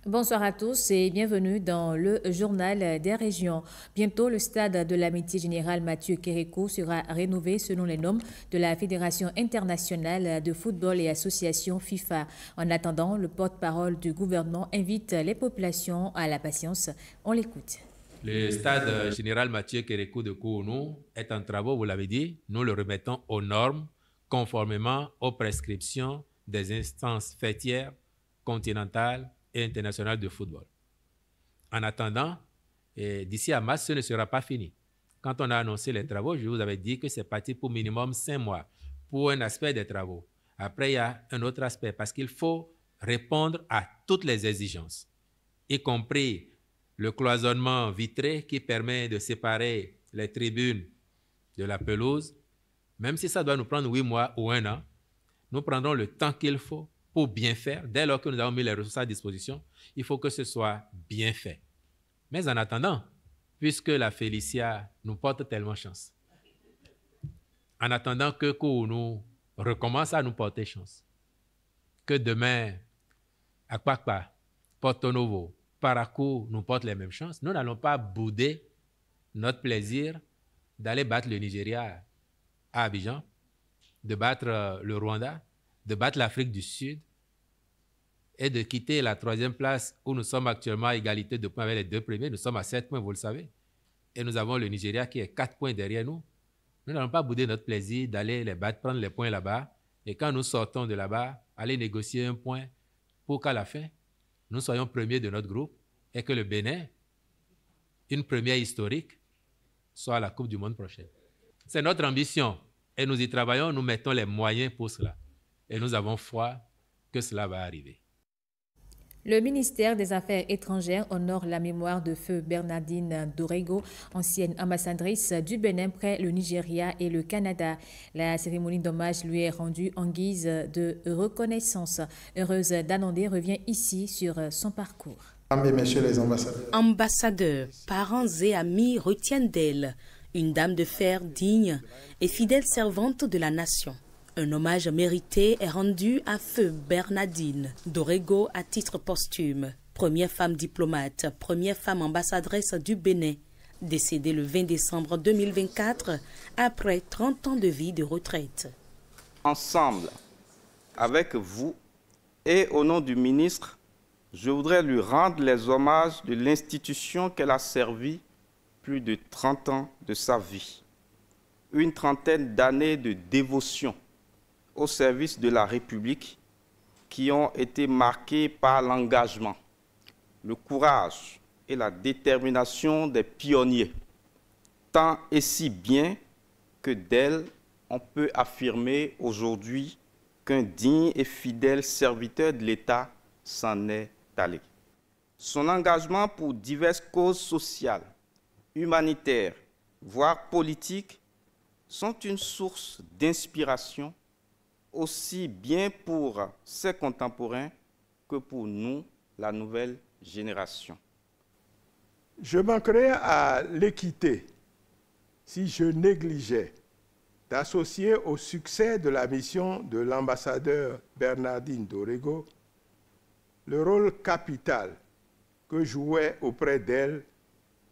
Bonsoir à tous et bienvenue dans le journal des régions. Bientôt, le stade de l'Amitié Générale Mathieu Kérékou sera rénové selon les normes de la Fédération internationale de football et association FIFA. En attendant, le porte-parole du gouvernement invite les populations à la patience. On l'écoute. Le stade général Mathieu Kérékou de Kounou est en travaux, vous l'avez dit. Nous le remettons aux normes, conformément aux prescriptions des instances faîtières, continentales et internationales de football. En attendant, d'ici à mars, ce ne sera pas fini. Quand on a annoncé les travaux, je vous avais dit que c'est parti pour minimum 5 mois pour un aspect des travaux. Après, il y a un autre aspect parce qu'il faut répondre à toutes les exigences, y compris le cloisonnement vitré qui permet de séparer les tribunes de la pelouse. Même si ça doit nous prendre 8 mois ou 1 an, nous prendrons le temps qu'il faut pour bien faire. Dès lors que nous avons mis les ressources à disposition, il faut que ce soit bien fait. Mais en attendant, puisque la Félicia nous porte tellement chance, en attendant que Kounou recommence à nous porter chance, que demain, Akpakpa, Porto Novo, Parakou nous portent les mêmes chances, nous n'allons pas bouder notre plaisir d'aller battre le Nigeria à Abidjan, de battre le Rwanda, de battre l'Afrique du Sud et de quitter la 3e place où nous sommes actuellement à égalité de points avec les 2 premiers. Nous sommes à 7 points, vous le savez. Et nous avons le Nigeria qui est 4 points derrière nous. Nous n'allons pas bouder notre plaisir d'aller les battre, prendre les points là-bas. Et quand nous sortons de là-bas, aller négocier un point pour qu'à la fin, nous soyons premiers de notre groupe et que le Bénin, une première historique, soit à la Coupe du Monde prochaine. C'est notre ambition et nous y travaillons, nous mettons les moyens pour cela. Et nous avons foi que cela va arriver. Le ministère des Affaires étrangères honore la mémoire de feu Bernardine Dorego, ancienne ambassadrice du Bénin près le Nigeria et le Canada. La cérémonie d'hommage lui est rendue en guise de reconnaissance. Heureuse Danondé revient ici sur son parcours. Mesdames et messieurs les ambassadeurs. Ambassadeurs, parents et amis retiennent d'elle une dame de fer digne et fidèle servante de la nation. Un hommage mérité est rendu à feu Bernardine Dorego à titre posthume. Première femme diplomate, première femme ambassadrice du Bénin, décédée le 20 décembre 2024 après 30 ans de vie de retraite. Ensemble, avec vous et au nom du ministre, je voudrais lui rendre les hommages de l'institution qu'elle a servi plus de 30 ans de sa vie. Une trentaine d'années de dévotion au service de la République qui ont été marqués par l'engagement, le courage et la détermination des pionniers, tant et si bien que d'elle, on peut affirmer aujourd'hui qu'un digne et fidèle serviteur de l'État s'en est allé. Son engagement pour diverses causes sociales, humanitaires, voire politiques, sont une source d'inspiration aussi bien pour ses contemporains que pour nous, la nouvelle génération. Je manquerais à l'équité si je négligeais d'associer au succès de la mission de l'ambassadeur Bernardine Dorego le rôle capital que jouait auprès d'elle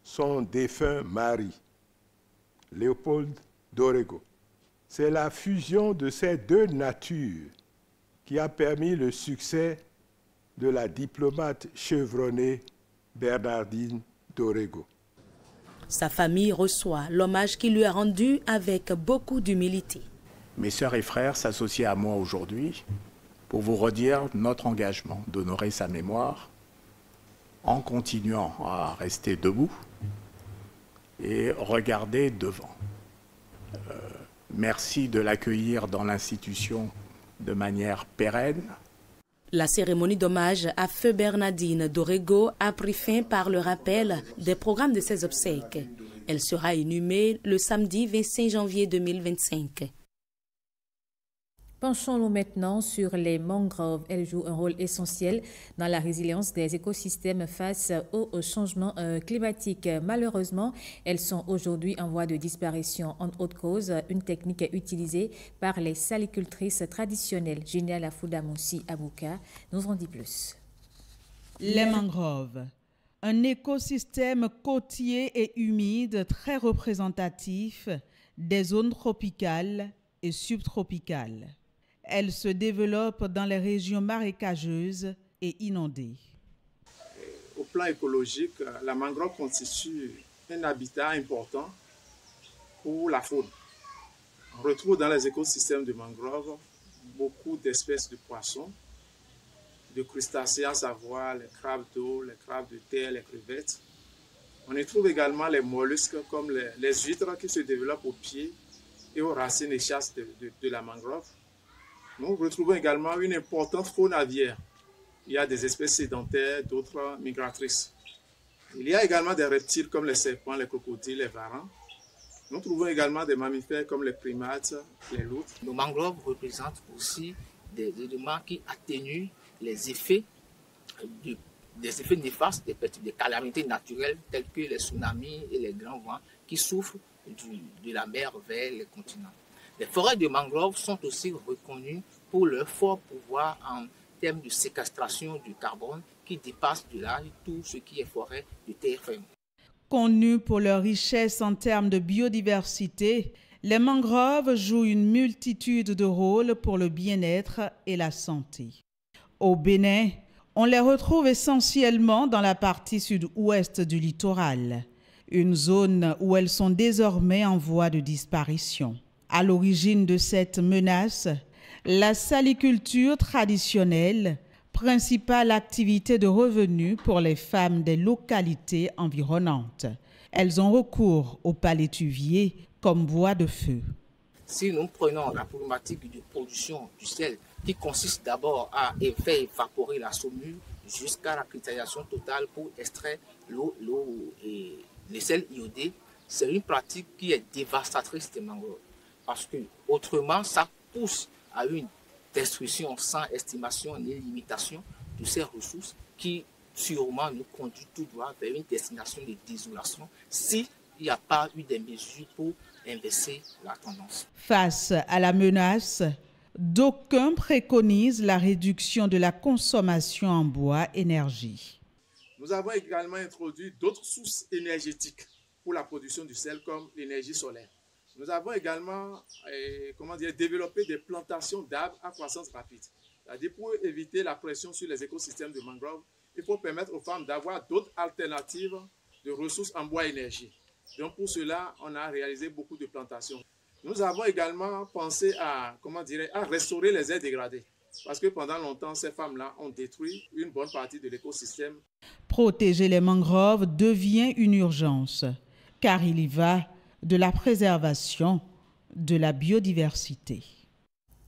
son défunt mari, Léopold Dorego. C'est la fusion de ces deux natures qui a permis le succès de la diplomate chevronnée Bernardine Dorego. Sa famille reçoit l'hommage qui lui est rendu avec beaucoup d'humilité. Mes sœurs et frères s'associent à moi aujourd'hui pour vous redire notre engagement d'honorer sa mémoire en continuant à rester debout et regarder devant. Merci de l'accueillir dans l'institution de manière pérenne. La cérémonie d'hommage à feu Bernardine Dorego a pris fin par le rappel des programmes de ses obsèques. Elle sera inhumée le samedi 25 janvier 2025. Penchons-nous maintenant sur les mangroves. Elles jouent un rôle essentiel dans la résilience des écosystèmes face au changement climatique. Malheureusement, elles sont aujourd'hui en voie de disparition. En autre cause, une technique utilisée par les salicultrices traditionnelles. Génial Afouda Moussi Abouka nous en dit plus. Les mangroves, un écosystème côtier et humide très représentatif des zones tropicales et subtropicales. Elles se développent dans les régions marécageuses et inondées. Au plan écologique, la mangrove constitue un habitat important pour la faune. On retrouve dans les écosystèmes de mangroves beaucoup d'espèces de poissons, de crustacés, à savoir les crabes d'eau, les crabes de terre, les crevettes. On y trouve également les mollusques comme les huîtres qui se développent au pied et aux racines et chasses de la mangrove. Nous retrouvons également une importante faune aviaire. Il y a des espèces sédentaires, d'autres migratrices. Il y a également des reptiles comme les serpents, les crocodiles, les varans. Nous trouvons également des mammifères comme les primates, les loutres. Nos mangroves représentent aussi des éléments qui atténuent les effets néfastes des calamités naturelles telles que les tsunamis et les grands vents qui souffrent de la mer vers les continents. Les forêts de mangroves sont aussi reconnues pour leur fort pouvoir en termes de séquestration du carbone qui dépasse de là tout ce qui est forêt de terre ferme. Connues pour leur richesse en termes de biodiversité, les mangroves jouent une multitude de rôles pour le bien-être et la santé. Au Bénin, on les retrouve essentiellement dans la partie sud-ouest du littoral, une zone où elles sont désormais en voie de disparition. À l'origine de cette menace, la saliculture traditionnelle, principale activité de revenus pour les femmes des localités environnantes. Elles ont recours au palétuvier comme bois de feu. Si nous prenons la problématique de production du sel, qui consiste d'abord à faire évaporer la saumure jusqu'à la cristallisation totale pour extraire l'eau et le sel iodé, c'est une pratique qui est dévastatrice des mangroves. Parce que autrement, ça pousse à une destruction sans estimation ni limitation de ces ressources qui sûrement nous conduit tout droit vers une destination de désolation s'il n'y a pas eu des mesures pour inverser la tendance. Face à la menace, d'aucuns préconisent la réduction de la consommation en bois énergie. Nous avons également introduit d'autres sources énergétiques pour la production du sel comme l'énergie solaire. Nous avons également développé des plantations d'arbres à croissance rapide. C'est-à-dire pour éviter la pression sur les écosystèmes de mangroves, il faut permettre aux femmes d'avoir d'autres alternatives de ressources en bois énergie. Donc pour cela, on a réalisé beaucoup de plantations. Nous avons également pensé à restaurer les aires dégradées. Parce que pendant longtemps, ces femmes-là ont détruit une bonne partie de l'écosystème. Protéger les mangroves devient une urgence, car il y va de la préservation de la biodiversité.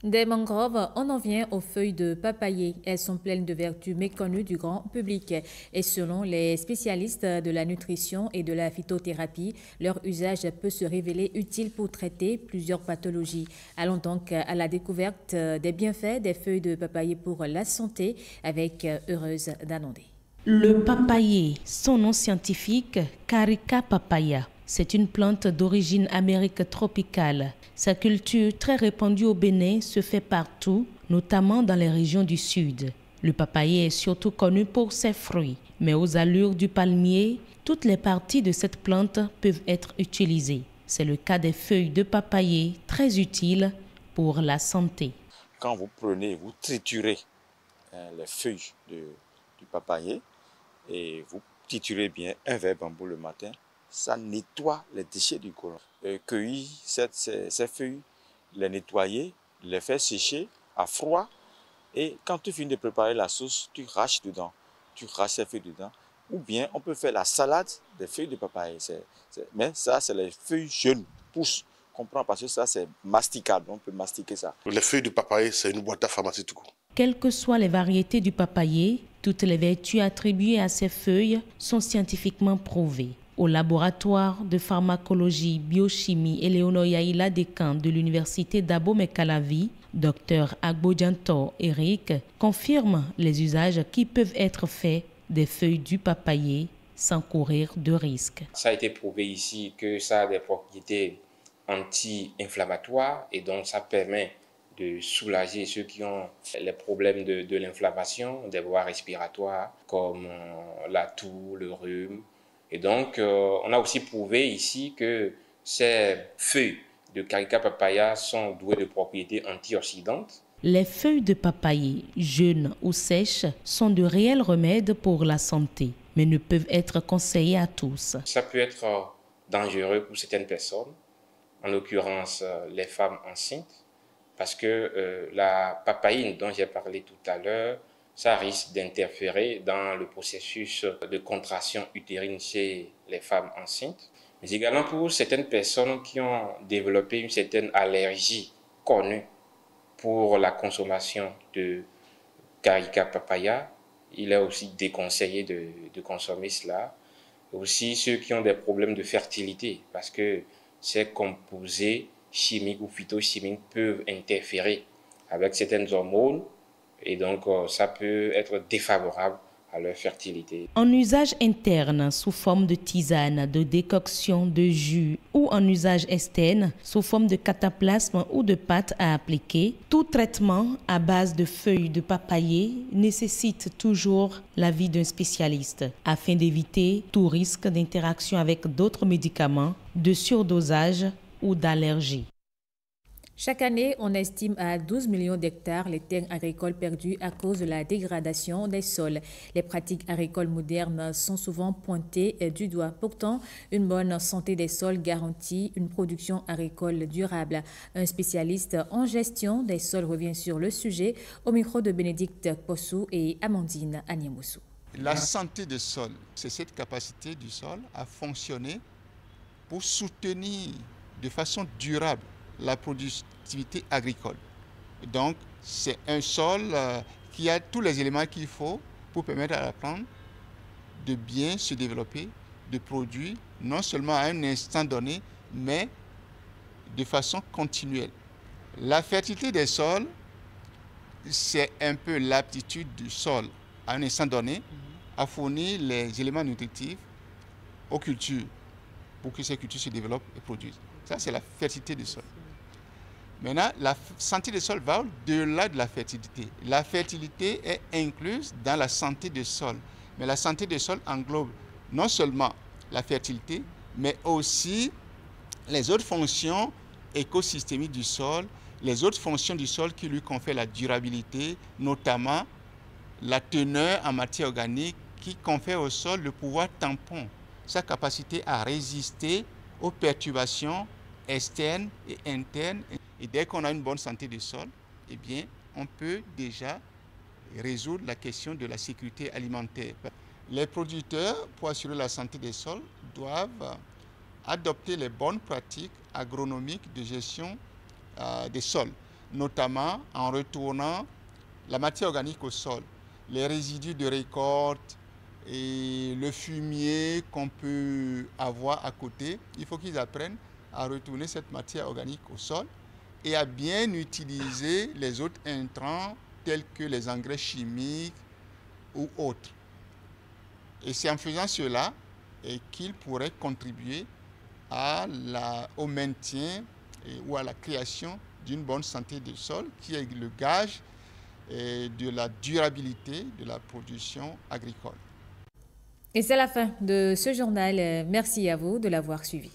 Des mangroves, on en vient aux feuilles de papayer. Elles sont pleines de vertus méconnues du grand public. Et selon les spécialistes de la nutrition et de la phytothérapie, leur usage peut se révéler utile pour traiter plusieurs pathologies. Allons donc à la découverte des bienfaits des feuilles de papayer pour la santé avec Heureuse Danondé. Le papayer, son nom scientifique, Carica papaya. C'est une plante d'origine Amérique tropicale. Sa culture, très répandue au Bénin, se fait partout, notamment dans les régions du sud. Le papayer est surtout connu pour ses fruits, mais aux allures du palmier, toutes les parties de cette plante peuvent être utilisées. C'est le cas des feuilles de papayer, très utiles pour la santé. Quand vous prenez, vous triturez les feuilles du papayer et vous triturez bien un verre bambou le matin, ça nettoie les déchets du côlon. Cueillir ces feuilles, les nettoyer, les faire sécher à froid et quand tu finis de préparer la sauce, tu raches dedans. Tu raches ces feuilles dedans. Ou bien on peut faire la salade des feuilles de papaye. Mais ça, c'est les feuilles jeunes, pousses. Comprends, parce que ça, c'est masticable. On peut mastiquer ça. Les feuilles de papaye, c'est une boîte à pharmacie tout court. Quelles que soient les variétés du papayer, toutes les vertus attribuées à ces feuilles sont scientifiquement prouvées. Au laboratoire de pharmacologie, biochimie Eleonore Yaila Decan de l'université d'Abomey-Calavi, Dr Agbodjantor Eric confirme les usages qui peuvent être faits des feuilles du papayer sans courir de risques. Ça a été prouvé ici que ça a des propriétés anti-inflammatoires et donc ça permet de soulager ceux qui ont les problèmes de l'inflammation, des voies respiratoires, comme la toux, le rhume. Et donc, on a aussi prouvé ici que ces feuilles de Carica papaya sont douées de propriétés antioxydantes. Les feuilles de papayer, jeunes ou sèches, sont de réels remèdes pour la santé, mais ne peuvent être conseillées à tous. Ça peut être dangereux pour certaines personnes, en l'occurrence les femmes enceintes, parce que la papaïne dont j'ai parlé tout à l'heure, ça risque d'interférer dans le processus de contraction utérine chez les femmes enceintes, mais également pour certaines personnes qui ont développé une certaine allergie connue pour la consommation de Carica papaya. Il est aussi déconseillé de consommer cela. Aussi ceux qui ont des problèmes de fertilité, parce que ces composés chimiques ou phytochimiques peuvent interférer avec certaines hormones et donc ça peut être défavorable à leur fertilité. En usage interne, sous forme de tisane, de décoction, de jus ou en usage externe, sous forme de cataplasme ou de pâte à appliquer, tout traitement à base de feuilles de papayer nécessite toujours l'avis d'un spécialiste afin d'éviter tout risque d'interaction avec d'autres médicaments, de surdosage ou d'allergie. Chaque année, on estime à 12 millions d'hectares les terres agricoles perdues à cause de la dégradation des sols. Les pratiques agricoles modernes sont souvent pointées du doigt. Pourtant, une bonne santé des sols garantit une production agricole durable. Un spécialiste en gestion des sols revient sur le sujet au micro de Bénédicte Possou et Amandine Agnamoussou. La santé des sols, c'est cette capacité du sol à fonctionner pour soutenir de façon durable la productivité agricole. Donc, c'est un sol qui a tous les éléments qu'il faut pour permettre à la plante de bien se développer, de produire, non seulement à un instant donné, mais de façon continuelle. La fertilité des sols, c'est un peu l'aptitude du sol à un instant donné à fournir les éléments nutritifs aux cultures pour que ces cultures se développent et produisent. Ça, c'est la fertilité du sol. Maintenant, la santé des sols va au-delà de la fertilité. La fertilité est incluse dans la santé des sols. Mais la santé des sols englobe non seulement la fertilité, mais aussi les autres fonctions écosystémiques du sol, les autres fonctions du sol qui lui confèrent la durabilité, notamment la teneur en matière organique qui confère au sol le pouvoir tampon, sa capacité à résister aux perturbations externes et internes. Et dès qu'on a une bonne santé du sol, eh bien, on peut déjà résoudre la question de la sécurité alimentaire. Les producteurs, pour assurer la santé des sols, doivent adopter les bonnes pratiques agronomiques de gestion des sols, notamment en retournant la matière organique au sol, les résidus de récolte et le fumier qu'on peut avoir à côté. Il faut qu'ils apprennent à retourner cette matière organique au sol et à bien utiliser les autres intrants tels que les engrais chimiques ou autres. Et c'est en faisant cela qu'ils pourraient contribuer au maintien ou à la création d'une bonne santé du sol qui est le gage de la durabilité de la production agricole. Et c'est la fin de ce journal. Merci à vous de l'avoir suivi.